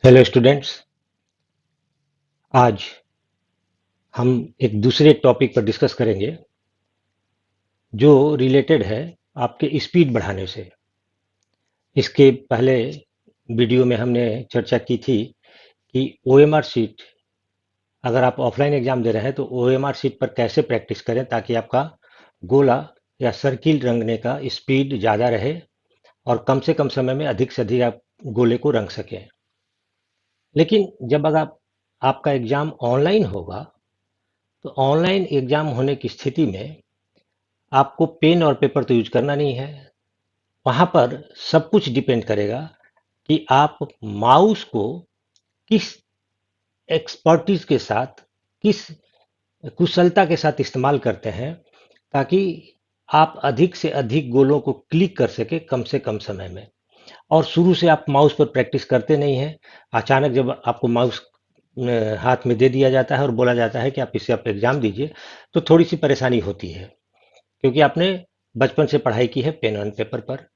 Hello students. आज हम एक दूसरे टॉपिक पर डिस्कस करेंगे जो रिलेटेड है आपके स्पीड बढ़ाने से। इसके पहले वीडियो में हमने चर्चा की थी कि ओएमआर शीट, अगर आप ऑफलाइन एग्जाम दे रहे हैं तो ओएमआर शीट पर कैसे प्रैक्टिस करें ताकि आपका गोला या सर्किल रंगने का स्पीड ज़्यादा रहे और कम से कम समय में अधिक से अधिक आप गोले को रंग सकें। लेकिन जब अगर आपका एग्जाम ऑनलाइन होगा तो ऑनलाइन एग्जाम होने की स्थिति में आपको पेन और पेपर तो यूज करना नहीं है। वहां पर सब कुछ डिपेंड करेगा कि आप माउस को किस एक्सपर्टीज के साथ, किस कुशलता के साथ इस्तेमाल करते हैं ताकि आप अधिक से अधिक गोलों को क्लिक कर सके कम से कम समय में। और शुरू से आप माउस पर प्रैक्टिस करते नहीं हैं। अचानक जब आपको माउस हाथ में दे दिया जाता है और बोला जाता है कि आप इससे आप एग्जाम दीजिए, तो थोड़ी सी परेशानी होती है क्योंकि आपने बचपन से पढ़ाई की है पेन एंड पेपर पर।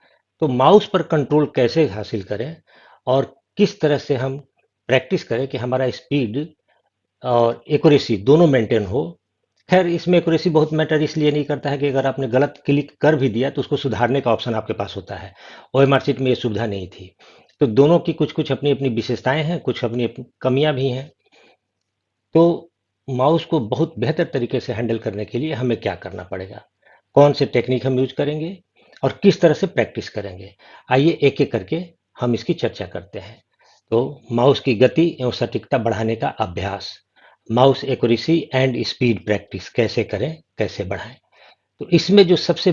तो माउस पर कंट्रोल कैसे हासिल करें और किस तरह से हम प्रैक्टिस करें कि हमारा स्पीड और एक्यूरेसी दोनों मेंटेन हो। खैर, इसमें एक्यूरेसी बहुत मैटर इसलिए नहीं करता है कि अगर आपने गलत क्लिक कर भी दिया तो उसको सुधारने का ऑप्शन आपके पास होता है। ओएमआर शीट में ये सुविधा नहीं थी। तो दोनों की कुछ कुछ अपनी अपनी विशेषताएं हैं, कुछ अपनी अपनी कमियां भी हैं। तो माउस को बहुत बेहतर तरीके से हैंडल करने के लिए हमें क्या करना पड़ेगा, कौन से टेक्निक हम यूज करेंगे और किस तरह से प्रैक्टिस करेंगे, आइए एक एक करके हम इसकी चर्चा करते हैं। तो माउस की गति एवं सटीकता बढ़ाने का अभ्यास, mouse accuracy and speed practice कैसे करें, कैसे बढ़ाएं। तो इसमें जो सबसे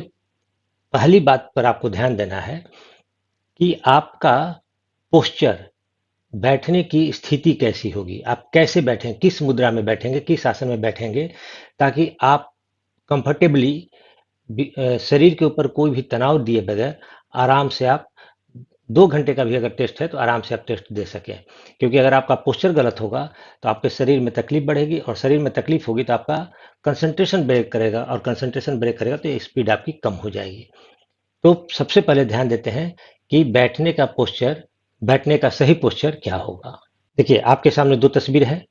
पहली बात पर आपको ध्यान देना है कि आपका पोस्चर, बैठने की स्थिति कैसी होगी, आप कैसे बैठेंगे, किस मुद्रा में बैठेंगे, किस आसन में बैठेंगे ताकि आप कंफर्टेबली शरीर के ऊपर कोई भी तनाव दिए बगैर आराम से आप 2 घंटे का भी अगर टेस्ट है तो आराम से आप टेस्ट दे सकें। क्योंकि अगर आपका पोस्चर गलत होगा तो आपके शरीर में तकलीफ बढ़ेगी और शरीर में तकलीफ होगी तो आपका कंसंट्रेशन ब्रेक करेगा और कंसंट्रेशन ब्रेक करेगा तो स्पीड आपकी कम हो जाएगी। तो सबसे पहले ध्यान देते हैं कि बैठने का पोस्चर, बैठने का सही पोस्चर क्या होगा। देखिए, आपके सामने दो तस्वीर है।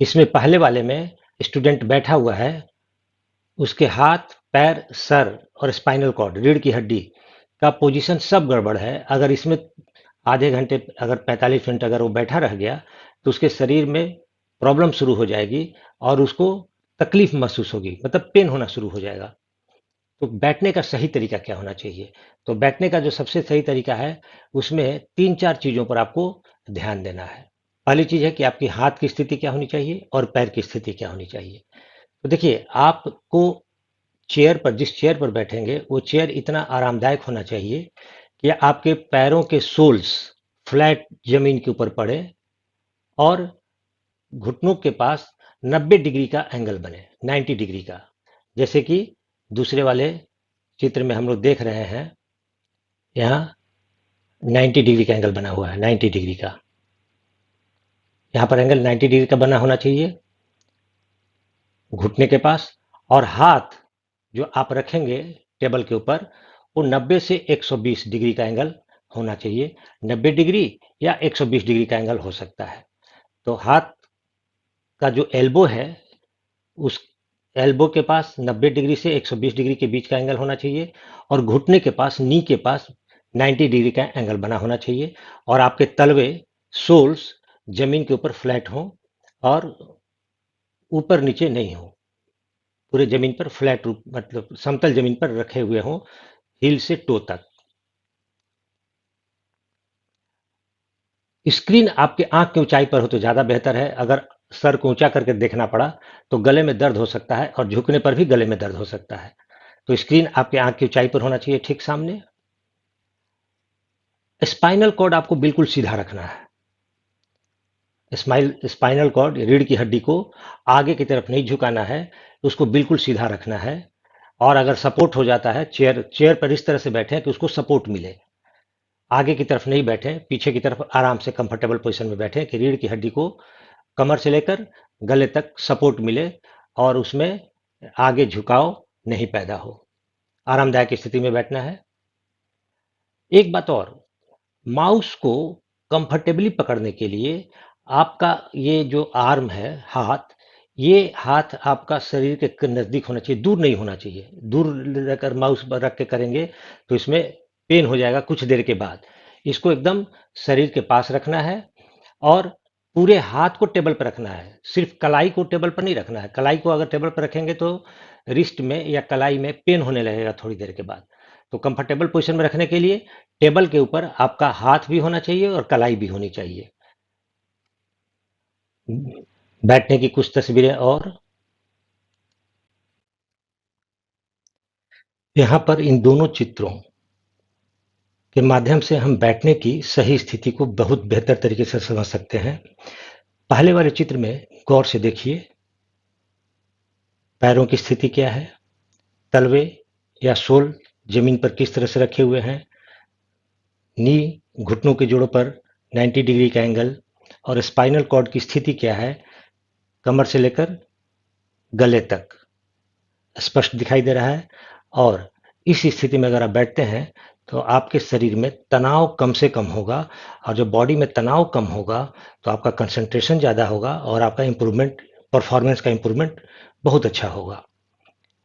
इसमें पहले वाले में स्टूडेंट बैठा हुआ है, उसके हाथ, पैर, सर और स्पाइनल कॉर्ड, रीढ़ की हड्डी का पोजीशन सब गड़बड़ है। अगर इसमें आधे घंटे, अगर 45 मिनट अगर वो बैठा रह गया तो उसके शरीर में प्रॉब्लम शुरू हो जाएगी और उसको तकलीफ महसूस होगी, मतलब पेन होना शुरू हो जाएगा। तो बैठने का सही तरीका क्या होना चाहिए? तो बैठने का जो सबसे सही तरीका है उसमें तीन चार चीजों पर आपको ध्यान देना है। पहली चीज है कि आपकी हाथ की स्थिति क्या होनी चाहिए और पैर की स्थिति क्या होनी चाहिए। तो देखिए, आपको चेयर पर, जिस चेयर पर बैठेंगे वो चेयर इतना आरामदायक होना चाहिए कि आपके पैरों के सोल्स फ्लैट जमीन के ऊपर पड़े और घुटनों के पास 90 डिग्री का एंगल बने, 90 डिग्री का। जैसे कि दूसरे वाले चित्र में हम लोग देख रहे हैं, यहाँ 90 डिग्री का एंगल बना हुआ है, 90 डिग्री का। यहाँ पर एंगल 90 डिग्री का बना होना चाहिए घुटने के पास। और हाथ जो आप रखेंगे टेबल के ऊपर वो 90 से 120 डिग्री का एंगल होना चाहिए। 90 डिग्री या 120 डिग्री का एंगल हो सकता है। तो हाथ का जो एल्बो है उस एल्बो के पास 90 डिग्री से 120 डिग्री के बीच का एंगल होना चाहिए और घुटने के पास, नी के पास 90 डिग्री का एंगल बना होना चाहिए और आपके तलवे, सोल्स जमीन के ऊपर फ्लैट हों और ऊपर नीचे नहीं हो, पूरे जमीन पर फ्लैट रूप, मतलब समतल जमीन पर रखे हुए हों, हील से टो तक। स्क्रीन आपके आंख की ऊंचाई पर हो तो ज्यादा बेहतर है। अगर सर को ऊंचा करके देखना पड़ा तो गले में दर्द हो सकता है और झुकने पर भी गले में दर्द हो सकता है। तो स्क्रीन आपके आंख की ऊंचाई पर होना चाहिए, ठीक सामने। स्पाइनल कॉर्ड आपको बिल्कुल सीधा रखना है। स्पाइनल कॉर्ड, रीढ़ की हड्डी को आगे की तरफ नहीं झुकाना है, उसको बिल्कुल सीधा रखना है। और अगर सपोर्ट हो जाता है, चेयर चेयर पर इस तरह से बैठे कि उसको सपोर्ट मिले। आगे की तरफ नहीं बैठे, पीछे की तरफ आराम से कंफर्टेबल पोजीशन में बैठे कि रीढ़ की हड्डी को कमर से लेकर गले तक सपोर्ट मिले और उसमें आगे झुकाव नहीं पैदा हो। आरामदायक स्थिति में बैठना है। एक बात और, माउस को कंफर्टेबली पकड़ने के लिए आपका ये जो आर्म है, हाथ, ये हाथ आपका शरीर के नज़दीक होना चाहिए, दूर नहीं होना चाहिए। दूर रखकर माउस पर रख के करेंगे तो इसमें पेन हो जाएगा कुछ देर के बाद। इसको एकदम शरीर के पास रखना है और पूरे हाथ को टेबल पर रखना है। सिर्फ कलाई को टेबल पर नहीं रखना है। कलाई को अगर टेबल पर रखेंगे तो रिस्ट में या कलाई में पेन होने लगेगा थोड़ी देर के बाद। तो कंफर्टेबल पोजीशन में रखने के लिए टेबल के ऊपर आपका हाथ भी होना चाहिए और कलाई भी होनी चाहिए। बैठने की कुछ तस्वीरें और यहाँ पर इन दोनों चित्रों के माध्यम से हम बैठने की सही स्थिति को बहुत बेहतर तरीके से समझ सकते हैं। पहले वाले चित्र में गौर से देखिए, पैरों की स्थिति क्या है, तलवे या सोल जमीन पर किस तरह से रखे हुए हैं, नी घुटनों के जोड़ों पर 90 डिग्री का एंगल, और स्पाइनल कॉर्ड की स्थिति क्या है, कमर से लेकर गले तक स्पष्ट दिखाई दे रहा है। और इस स्थिति में अगर आप बैठते हैं तो आपके शरीर में तनाव कम से कम होगा, और जब बॉडी में तनाव कम होगा तो आपका कंसंट्रेशन ज़्यादा होगा और आपका इम्प्रूवमेंट, परफॉर्मेंस का इम्प्रूवमेंट बहुत अच्छा होगा।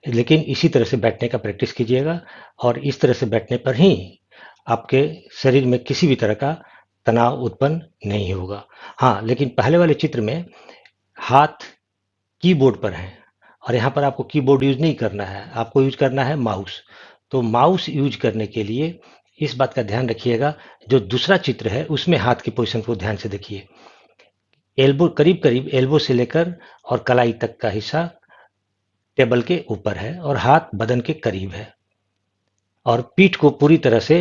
लेकिन इसी तरह से बैठने का प्रैक्टिस कीजिएगा और इस तरह से बैठने पर ही आपके शरीर में किसी भी तरह का तनाव उत्पन्न नहीं होगा। हाँ, लेकिन पहले वाले चित्र में हाथ कीबोर्ड पर हैं और यहाँ पर आपको कीबोर्ड यूज नहीं करना है, आपको यूज करना है माउस। तो माउस यूज करने के लिए इस बात का ध्यान रखिएगा, जो दूसरा चित्र है उसमें हाथ की पोजीशन को ध्यान से देखिए। एल्बो करीब करीब एल्बो से लेकर और कलाई तक का हिस्सा टेबल के ऊपर है और हाथ बदन के करीब है, और पीठ को पूरी तरह से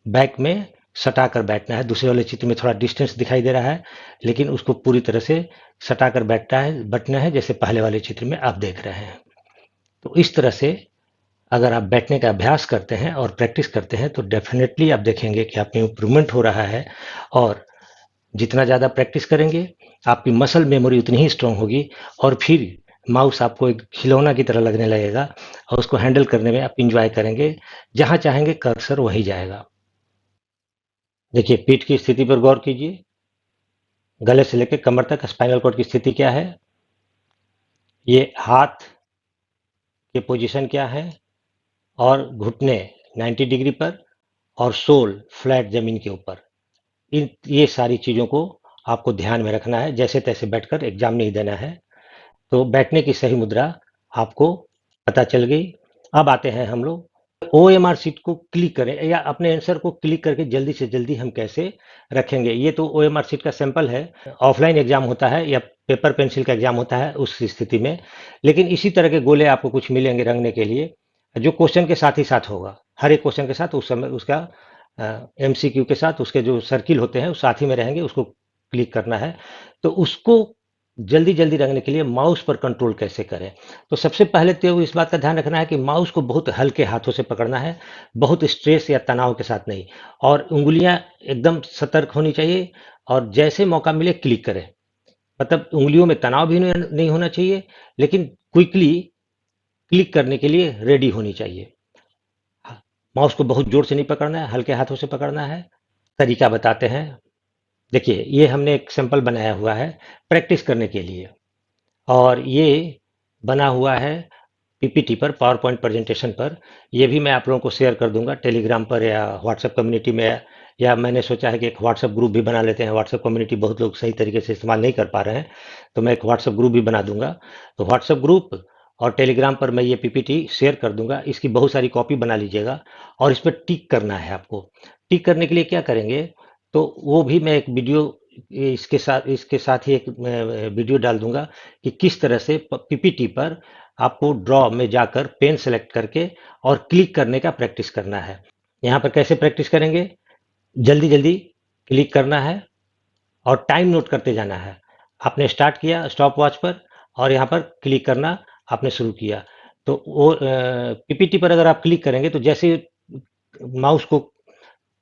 बैक में सटा कर बैठना है। दूसरे वाले चित्र में थोड़ा डिस्टेंस दिखाई दे रहा है, लेकिन उसको पूरी तरह से सटा कर बैठना है जैसे पहले वाले चित्र में आप देख रहे हैं। तो इस तरह से अगर आप बैठने का अभ्यास करते हैं और प्रैक्टिस करते हैं तो डेफिनेटली आप देखेंगे कि आप में इम्प्रूवमेंट हो रहा है। और जितना ज़्यादा प्रैक्टिस करेंगे आपकी मसल मेमोरी उतनी ही स्ट्रांग होगी, और फिर माउस आपको एक खिलौना की तरह लगने लगेगा और उसको हैंडल करने में आप इंजॉय करेंगे। जहाँ चाहेंगे कर्सर वहीं जाएगा। देखिए, पीठ की स्थिति पर गौर कीजिए, गले से लेकर कमर तक स्पाइनल कॉर्ड की स्थिति क्या है, ये हाथ के पोजीशन क्या है, और घुटने 90 डिग्री पर और सोल फ्लैट जमीन के ऊपर। ये सारी चीज़ों को आपको ध्यान में रखना है, जैसे तैसे बैठकर एग्जाम नहीं देना है। तो बैठने की सही मुद्रा आपको पता चल गई। अब आते हैं हम लोग OMR शीट को क्लिक करें, या अपने आंसर को क्लिक करके जल्दी से जल्दी हम कैसे रखेंगे। ये तो OMR शीट का सैंपल है, ऑफलाइन एग्जाम होता है या पेपर पेंसिल का एग्जाम होता है उस स्थिति में। लेकिन इसी तरह के गोले आपको कुछ मिलेंगे रंगने के लिए, जो क्वेश्चन के साथ ही साथ होगा। हर एक क्वेश्चन के साथ उस समय उसका MCQ के साथ उसके जो सर्किल होते हैं उस साथ ही में रहेंगे, उसको क्लिक करना है। तो उसको जल्दी जल्दी रखने के लिए माउस पर कंट्रोल कैसे करें, तो सबसे पहले तो इस बात का ध्यान रखना है कि माउस को बहुत हल्के हाथों से पकड़ना है, बहुत स्ट्रेस या तनाव के साथ नहीं, और उंगलियां एकदम सतर्क होनी चाहिए, और जैसे मौका मिले क्लिक करें। मतलब उंगलियों में तनाव भी नहीं होना चाहिए, लेकिन क्विकली क्लिक करने के लिए रेडी होनी चाहिए। माउस को बहुत जोर से नहीं पकड़ना है, हल्के हाथों से पकड़ना है। तरीका बताते हैं। देखिए, ये हमने एक सैंपल बनाया हुआ है प्रैक्टिस करने के लिए, और ये बना हुआ है PPT पर, पावर पॉइंट प्रेजेंटेशन पर। ये भी मैं आप लोगों को शेयर कर दूंगा टेलीग्राम पर या व्हाट्सएप कम्युनिटी में, या मैंने सोचा है कि एक व्हाट्सएप ग्रुप भी बना लेते हैं। व्हाट्सएप कम्युनिटी बहुत लोग सही तरीके से इस्तेमाल नहीं कर पा रहे हैं, तो मैं एक व्हाट्सएप ग्रुप भी बना दूंगा। तो व्हाट्सएप ग्रुप और टेलीग्राम पर मैं ये PPT शेयर कर दूंगा, इसकी बहुत सारी कॉपी बना लीजिएगा, और इस पर टिक करना है आपको। टिक करने के लिए क्या करेंगे, तो वो भी मैं एक वीडियो इसके साथ ही एक वीडियो डाल दूंगा कि किस तरह से PPT पर आपको ड्रॉ में जाकर पेन सेलेक्ट करके और क्लिक करने का प्रैक्टिस करना है। यहाँ पर कैसे प्रैक्टिस करेंगे, जल्दी जल्दी क्लिक करना है और टाइम नोट करते जाना है। आपने स्टार्ट किया स्टॉप वॉच पर, और यहाँ पर क्लिक करना आपने शुरू किया। तो वो PPT पर अगर आप क्लिक करेंगे तो जैसे माउस को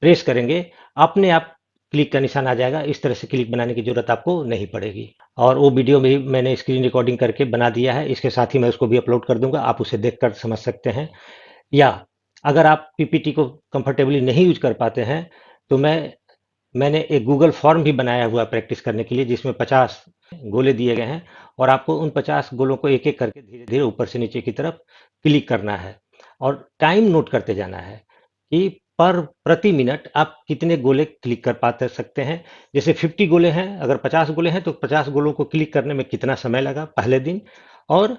प्रेस करेंगे अपने आप क्लिक का निशान आ जाएगा। इस तरह से क्लिक बनाने की जरूरत आपको नहीं पड़ेगी, और वो वीडियो भी मैंने स्क्रीन रिकॉर्डिंग करके बना दिया है, इसके साथ ही मैं उसको भी अपलोड कर दूंगा, आप उसे देखकर समझ सकते हैं। या अगर आप PPT को कंफर्टेबली नहीं यूज कर पाते हैं तो मैं मैंने एक गूगल फॉर्म भी बनाया हुआ प्रैक्टिस करने के लिए, जिसमें 50 गोले दिए गए हैं और आपको उन 50 गोलों को एक एक करके धीरे धीरे ऊपर से नीचे की तरफ क्लिक करना है और टाइम नोट करते जाना है कि पर प्रति मिनट आप कितने गोले क्लिक कर पाते सकते हैं। जैसे 50 गोले हैं, अगर 50 गोले हैं तो 50 गोलों को क्लिक करने में कितना समय लगा पहले दिन, और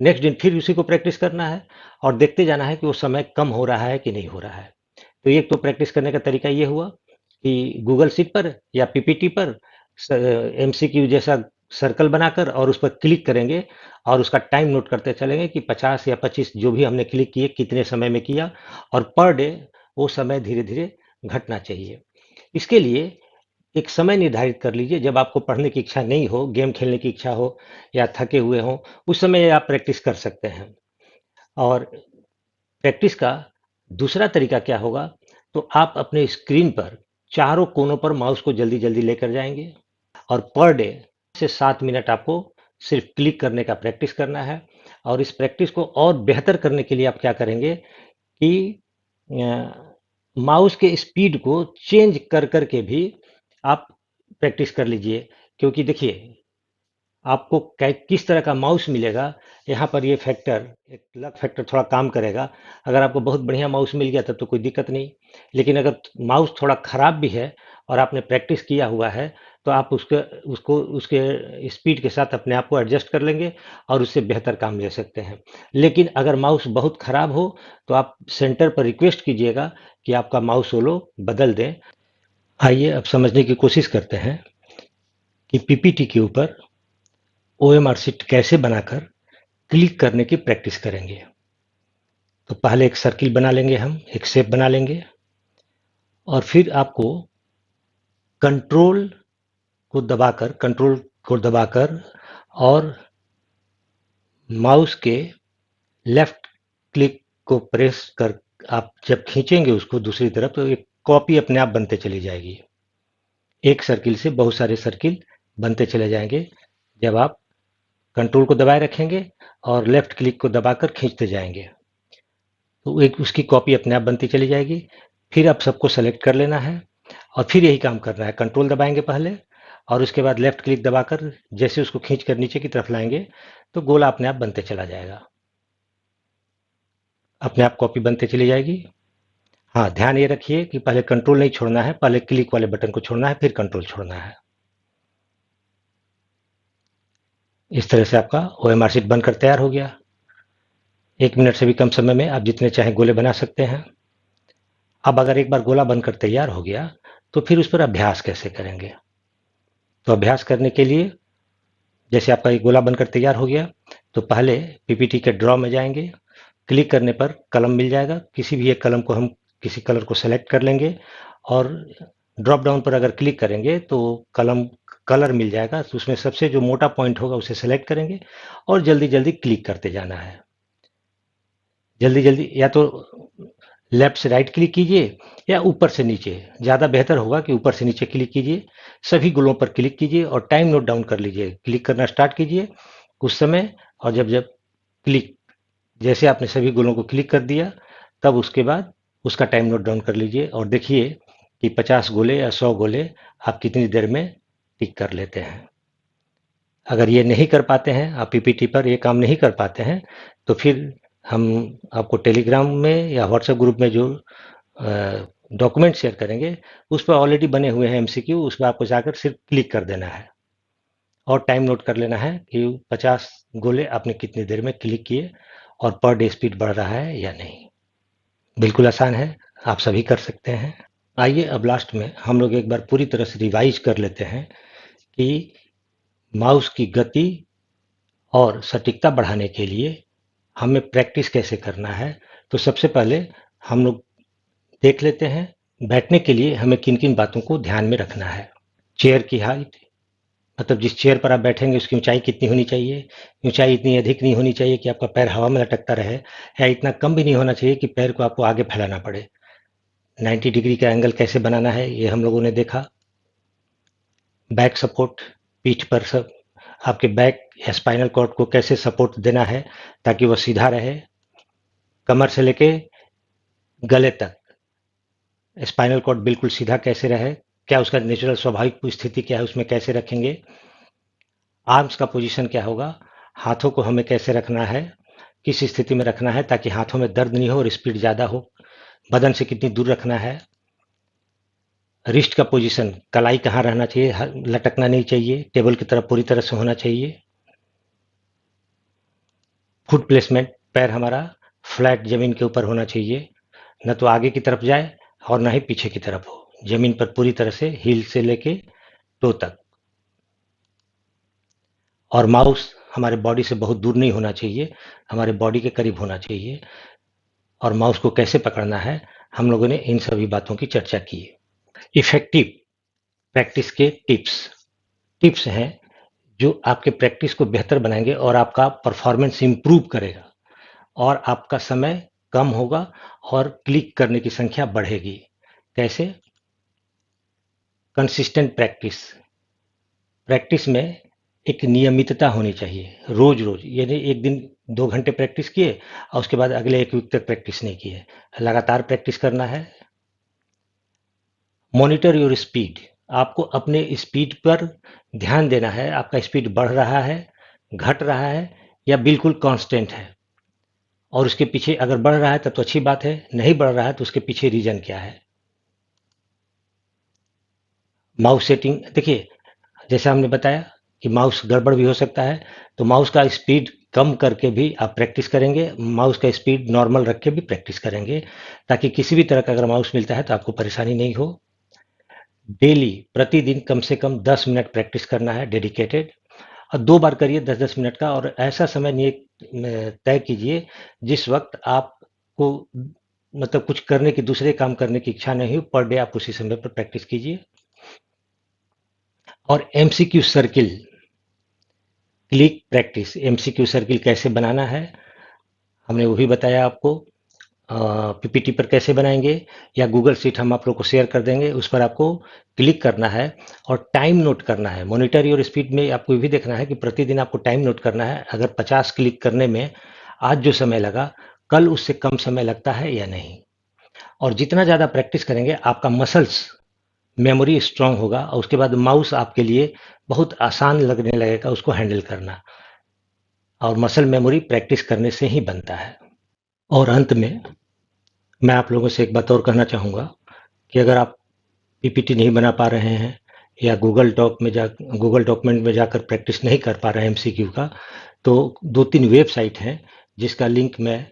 नेक्स्ट दिन फिर उसी को प्रैक्टिस करना है और देखते जाना है कि वो समय कम हो रहा है कि नहीं हो रहा है। तो एक तो प्रैक्टिस करने का तरीका ये हुआ कि गूगल शीट पर या पीपीटी पर एमसीक्यू जैसा सर्कल बनाकर और उस पर क्लिक करेंगे और उसका टाइम नोट करते चलेंगे कि 50 या 25 जो भी हमने क्लिक किए कितने समय में किया, और पर डे वो समय धीरे धीरे घटना चाहिए। इसके लिए एक समय निर्धारित कर लीजिए, जब आपको पढ़ने की इच्छा नहीं हो, गेम खेलने की इच्छा हो या थके हुए हो, उस समय आप प्रैक्टिस कर सकते हैं। और प्रैक्टिस का दूसरा तरीका क्या होगा, तो आप अपने स्क्रीन पर चारों कोनों पर माउस को जल्दी जल्दी लेकर जाएंगे और पर डे से 7 मिनट आपको सिर्फ क्लिक करने का प्रैक्टिस करना है। और इस प्रैक्टिस को और बेहतर करने के लिए आप क्या करेंगे कि माउस के स्पीड को चेंज कर करके भी आप प्रैक्टिस कर लीजिए। क्योंकि देखिए, आपको किस तरह का माउस मिलेगा, यहाँ पर ये फैक्टर, एक लक फैक्टर थोड़ा काम करेगा। अगर आपको बहुत बढ़िया माउस मिल गया तब तो कोई दिक्कत नहीं, लेकिन अगर माउस थोड़ा खराब भी है और आपने प्रैक्टिस किया हुआ है तो आप उसके स्पीड के साथ अपने आप को एडजस्ट कर लेंगे और उससे बेहतर काम ले सकते हैं। लेकिन अगर माउस बहुत खराब हो तो आप सेंटर पर रिक्वेस्ट कीजिएगा कि आपका माउस वो लोग बदल दें। आइए अब समझने की कोशिश करते हैं कि पीपीटी के ऊपर ओएमआर शीट कैसे बनाकर क्लिक करने की प्रैक्टिस करेंगे। तो पहले एक सर्किल बना लेंगे, हम एक शेप बना लेंगे और फिर आपको कंट्रोल को दबाकर और माउस के लेफ्ट क्लिक को प्रेस कर आप जब खींचेंगे उसको दूसरी तरफ तो एक कॉपी अपने आप बनते चली जाएगी। एक सर्किल से बहुत सारे सर्किल बनते चले जाएंगे जब आप कंट्रोल को दबाए रखेंगे और लेफ्ट क्लिक को दबाकर खींचते जाएंगे, तो एक उसकी कॉपी अपने आप बनती चली जाएगी। फिर आप सबको सेलेक्ट कर लेना है और फिर यही काम करना है, कंट्रोल दबाएंगे पहले और उसके बाद लेफ्ट क्लिक दबाकर जैसे उसको खींच कर नीचे की तरफ लाएंगे तो गोला अपने आप बनते चला जाएगा, अपने आप कॉपी बनते चली जाएगी। हाँ, ध्यान ये रखिए कि पहले कंट्रोल नहीं छोड़ना है, पहले क्लिक वाले बटन को छोड़ना है फिर कंट्रोल छोड़ना है। इस तरह से आपका ओएमआर शीट बनकर तैयार हो गया। 1 मिनट से भी कम समय में आप जितने चाहे गोले बना सकते हैं। अब अगर एक बार गोला बनकर तैयार हो गया तो फिर उस पर अभ्यास कैसे करेंगे। तो अभ्यास करने के लिए, जैसे आपका एक गोला बनकर तैयार हो गया तो पहले पीपीटी के ड्रॉ में जाएंगे, क्लिक करने पर कलम मिल जाएगा, किसी भी एक कलम को हम किसी कलर को सेलेक्ट कर लेंगे और ड्रॉप डाउन पर अगर क्लिक करेंगे तो कलम कलर मिल जाएगा, तो उसमें सबसे जो मोटा पॉइंट होगा उसे सेलेक्ट करेंगे और जल्दी जल्दी क्लिक करते जाना है। जल्दी जल्दी या तो लेफ्ट से राइट क्लिक कीजिए या ऊपर से नीचे, ज़्यादा बेहतर होगा कि ऊपर से नीचे क्लिक कीजिए। सभी गोलों पर क्लिक कीजिए और टाइम नोट डाउन कर लीजिए, क्लिक करना स्टार्ट कीजिए कुछ समय, और जब जब क्लिक, जैसे आपने सभी गोलों को क्लिक कर दिया तब उसके बाद उसका टाइम नोट डाउन कर लीजिए और देखिए कि 50 गोले या 100 गोले आप कितनी देर में टिक कर लेते हैं। अगर ये नहीं कर पाते हैं, आप पीपीटी पर ये काम नहीं कर पाते हैं, तो फिर हम आपको टेलीग्राम में या व्हाट्सएप ग्रुप में जो डॉक्यूमेंट शेयर करेंगे उस पर ऑलरेडी बने हुए हैं एमसीक्यू, उस पर आपको जाकर सिर्फ क्लिक कर देना है और टाइम नोट कर लेना है कि 50 गोले आपने कितनी देर में क्लिक किए और पर डे स्पीड बढ़ रहा है या नहीं। बिल्कुल आसान है, आप सभी कर सकते हैं। आइए अब लास्ट में हम लोग एक बार पूरी तरह से रिवाइज कर लेते हैं कि माउस की गति और सटीकता बढ़ाने के लिए हमें प्रैक्टिस कैसे करना है। तो सबसे पहले हम लोग देख लेते हैं बैठने के लिए हमें किन किन बातों को ध्यान में रखना है। चेयर की हाइट, मतलब जिस चेयर पर आप बैठेंगे उसकी ऊंचाई कितनी होनी चाहिए। ऊंचाई इतनी अधिक नहीं होनी चाहिए कि आपका पैर हवा में लटकता रहे, या इतना कम भी नहीं होना चाहिए कि पैर को आपको आगे फैलाना पड़े। 90 डिग्री का एंगल कैसे बनाना है ये हम लोगों ने देखा। बैक सपोर्ट, पीठ पर सब आपके बैक या स्पाइनल कॉर्ड को कैसे सपोर्ट देना है ताकि वह सीधा रहे। कमर से लेके गले तक स्पाइनल कॉर्ड बिल्कुल सीधा कैसे रहे, क्या उसका नेचुरल स्वाभाविक स्थिति क्या है, उसमें कैसे रखेंगे, आर्म्स का पोजीशन क्या होगा, हाथों को हमें कैसे रखना है, किस स्थिति में रखना है ताकि हाथों में दर्द नहीं हो और स्पीड ज़्यादा हो, बदन से कितनी दूर रखना है, रिस्ट का पोजीशन, कलाई कहाँ रहना चाहिए, लटकना नहीं चाहिए, टेबल की तरफ पूरी तरह से होना चाहिए, फुट प्लेसमेंट, पैर हमारा फ्लैट जमीन के ऊपर होना चाहिए, न तो आगे की तरफ जाए और न ही पीछे की तरफ हो, जमीन पर पूरी तरह से हील से लेके टो तक। और माउस हमारे बॉडी से बहुत दूर नहीं होना चाहिए, हमारे बॉडी के करीब होना चाहिए। और माउस को कैसे पकड़ना है, हम लोगों ने इन सभी बातों की चर्चा की है। इफेक्टिव प्रैक्टिस के टिप्स हैं जो आपके प्रैक्टिस को बेहतर बनाएंगे और आपका परफॉर्मेंस इंप्रूव करेगा और आपका समय कम होगा और क्लिक करने की संख्या बढ़ेगी। कैसे? कंसिस्टेंट प्रैक्टिस, प्रैक्टिस में एक नियमितता होनी चाहिए, रोज रोज, यानी एक दिन 2 घंटे प्रैक्टिस किए और उसके बाद अगले एक वीक तक प्रैक्टिस नहीं किए, लगातार प्रैक्टिस करना है। मॉनिटर योर स्पीड, आपको अपने स्पीड पर ध्यान देना है, आपका स्पीड बढ़ रहा है, घट रहा है या बिल्कुल कांस्टेंट है, और उसके पीछे अगर बढ़ रहा है तब तो अच्छी बात है, नहीं बढ़ रहा है तो उसके पीछे रीजन क्या है। माउस सेटिंग, देखिए जैसा हमने बताया कि माउस गड़बड़ भी हो सकता है, तो माउस का स्पीड कम करके भी आप प्रैक्टिस करेंगे, माउस का स्पीड नॉर्मल रख के भी प्रैक्टिस करेंगे, ताकि किसी भी तरह का अगर माउस मिलता है तो आपको परेशानी नहीं हो। डेली, प्रतिदिन कम से कम 10 मिनट प्रैक्टिस करना है डेडिकेटेड, और 2 बार करिए 10-10 मिनट का, और ऐसा समय तय कीजिए जिस वक्त आपको मतलब कुछ करने की, दूसरे काम करने की इच्छा नहीं हो, पर डे आप उसी समय पर प्रैक्टिस कीजिए। और MCQ circle, click practice, MCQ circle कैसे बनाना है हमने वो भी बताया आपको। पीपीटी पर कैसे बनाएंगे, या गूगल शीट हम आप लोग को शेयर कर देंगे, उस पर आपको क्लिक करना है और टाइम नोट करना है। मॉनिटर योर स्पीड में आपको ये भी देखना है कि प्रतिदिन आपको टाइम नोट करना है, अगर 50 क्लिक करने में आज जो समय लगा, कल उससे कम समय लगता है या नहीं। और जितना ज़्यादा प्रैक्टिस करेंगे आपका मसल्स मेमोरी स्ट्रांग होगा, और उसके बाद माउस आपके लिए बहुत आसान लगने लगेगा उसको हैंडल करना, और मसल मेमोरी प्रैक्टिस करने से ही बनता है। और अंत में मैं आप लोगों से एक बात और कहना चाहूँगा कि अगर आप पीपीटी नहीं बना पा रहे हैं या गूगल डॉक्यूमेंट में जाकर प्रैक्टिस नहीं कर पा रहे हैं एमसीक्यू का, तो 2-3 वेबसाइट हैं जिसका लिंक मैं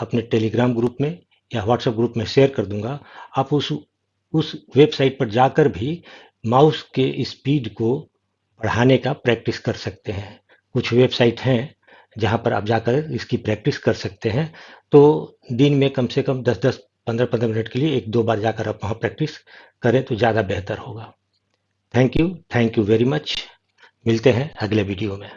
अपने टेलीग्राम ग्रुप में या व्हाट्सएप ग्रुप में शेयर कर दूंगा। आप उस वेबसाइट पर जाकर भी माउस के स्पीड को बढ़ाने का प्रैक्टिस कर सकते हैं। कुछ वेबसाइट हैं जहां पर आप जाकर इसकी प्रैक्टिस कर सकते हैं। तो दिन में कम से कम 10-10, 15-15 मिनट के लिए 1-2 बार जाकर आप वहां प्रैक्टिस करें तो ज़्यादा बेहतर होगा। Thank you very much. मिलते हैं अगले वीडियो में।